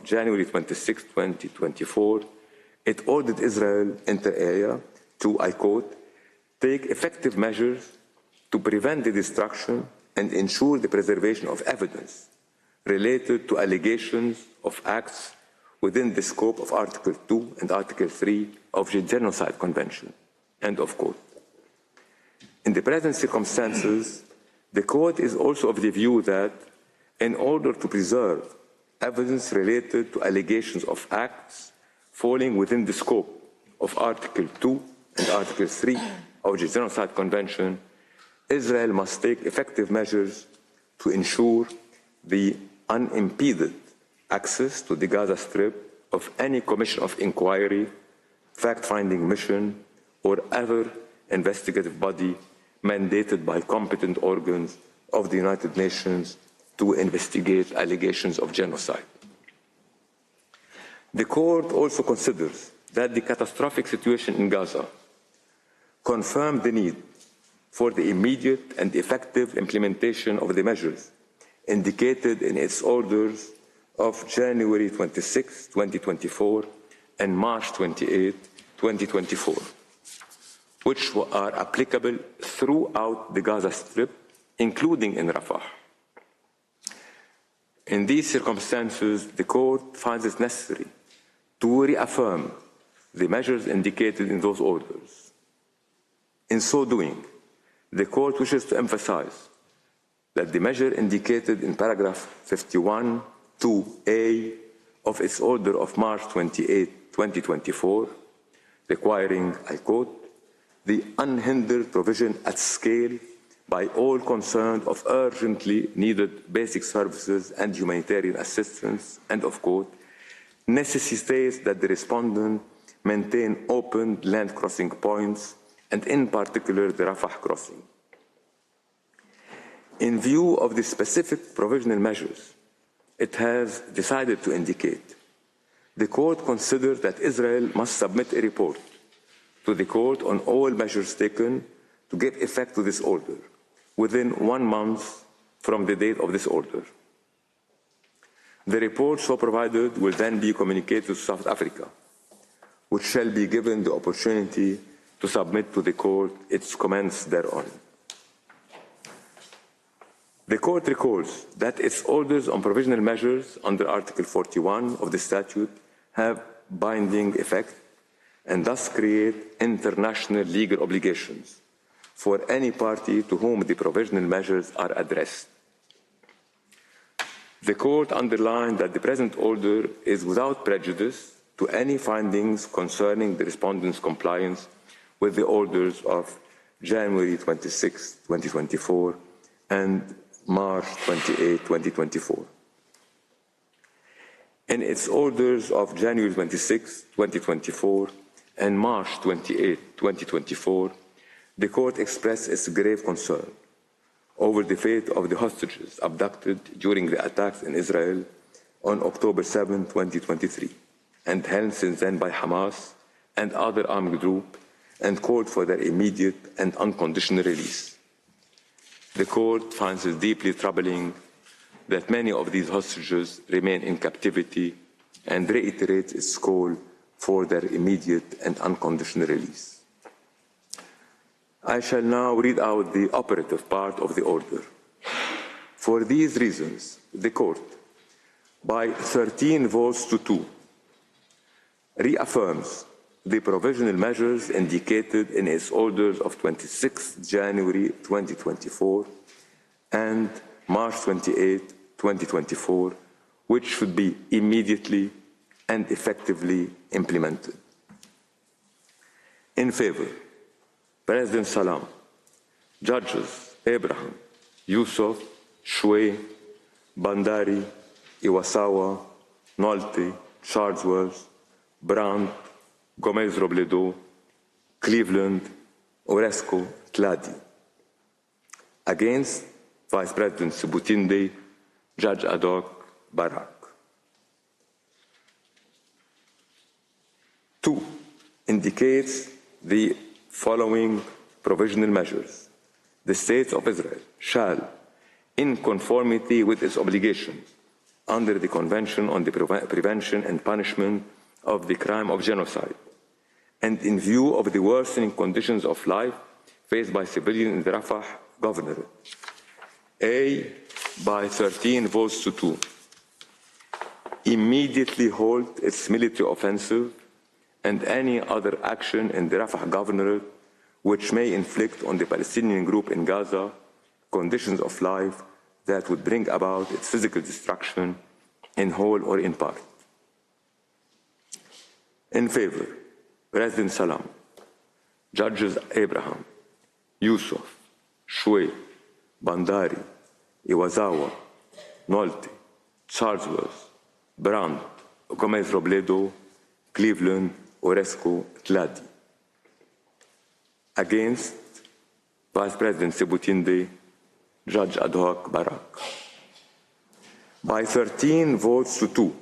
January 26, 2024, it ordered Israel inter alia to, I quote, take effective measures to prevent the destruction and ensure the preservation of evidence related to allegations of acts within the scope of Article 2 and Article 3 of the Genocide Convention, end of quote. In the present circumstances, the Court is also of the view that in order to preserve evidence related to allegations of acts falling within the scope of Article 2 and Article 3 of the Genocide Convention, Israel must take effective measures to ensure the unimpeded access to the Gaza Strip of any commission of inquiry, fact-finding mission, or other investigative body mandated by competent organs of the United Nations to investigate allegations of genocide. The Court also considers that the catastrophic situation in Gaza confirmed the need for the immediate and effective implementation of the measures indicated in its orders of January 26, 2024 and March 28, 2024, which are applicable throughout the Gaza Strip, including in Rafah. In these circumstances, the Court finds it necessary to reaffirm the measures indicated in those orders. In so doing, the Court wishes to emphasize that the measure indicated in paragraph 51(2)(a) of its order of March 28, 2024, requiring, I quote, the unhindered provision at scale by all concerned of urgently needed basic services and humanitarian assistance, end of quote, necessitates that the respondent maintain open land crossing points, and in particular the Rafah crossing. In view of the specific provisional measures it has decided to indicate, the Court considered that Israel must submit a report to the Court on all measures taken to give effect to this order within 1 month from the date of this order. The report so provided will then be communicated to South Africa, which shall be given the opportunity to submit to the Court its comments thereon. The Court recalls that its orders on provisional measures under Article 41 of the statute have binding effect and thus create international legal obligations for any party to whom the provisional measures are addressed. The Court underlined that the present order is without prejudice to any findings concerning the respondent's compliance with the orders of January 26, 2024 and March 28, 2024. In its orders of January 26, 2024 and March 28, 2024, the Court expressed its grave concern over the fate of the hostages abducted during the attacks in Israel on October 7, 2023, and held since then by Hamas and other armed groups, and called for their immediate and unconditional release. The Court finds it deeply troubling that many of these hostages remain in captivity and reiterates its call for their immediate and unconditional release. I shall now read out the operative part of the order. For these reasons, the Court, by 13 votes to 2, reaffirms the provisional measures indicated in its orders of 26 January 2024 and March 28, 2024, which should be immediately and effectively implemented. In favor, President Salam, Judges Abraham, Yusuf, Shway, Bandari, Iwasawa, Nolte, Charlesworth, Brandt, Gomez-Robledo, Cleveland, Oresco, Tladi. Against, Vice President Subutinde, Judge ad hoc Barak. 2. Indicates the following provisional measures. The State of Israel shall, in conformity with its obligations under the Convention on the Prevention and Punishment of the Crime of Genocide, and in view of the worsening conditions of life faced by civilians in the Rafah governorate. A, by 13 votes to 2, immediately halt its military offensive and any other action in the Rafah governorate which may inflict on the Palestinian group in Gaza conditions of life that would bring about its physical destruction in whole or in part. In favor, President Salam, Judges Abraham, Yusuf, Shway, Bandari, Iwazawa, Nolte, Charlesworth, Brandt, Gomez Robledo, Cleveland, Oresco, Tladi. Against, Vice President Sebutinde, Judge Ad hoc Barak. By 13 votes to 2,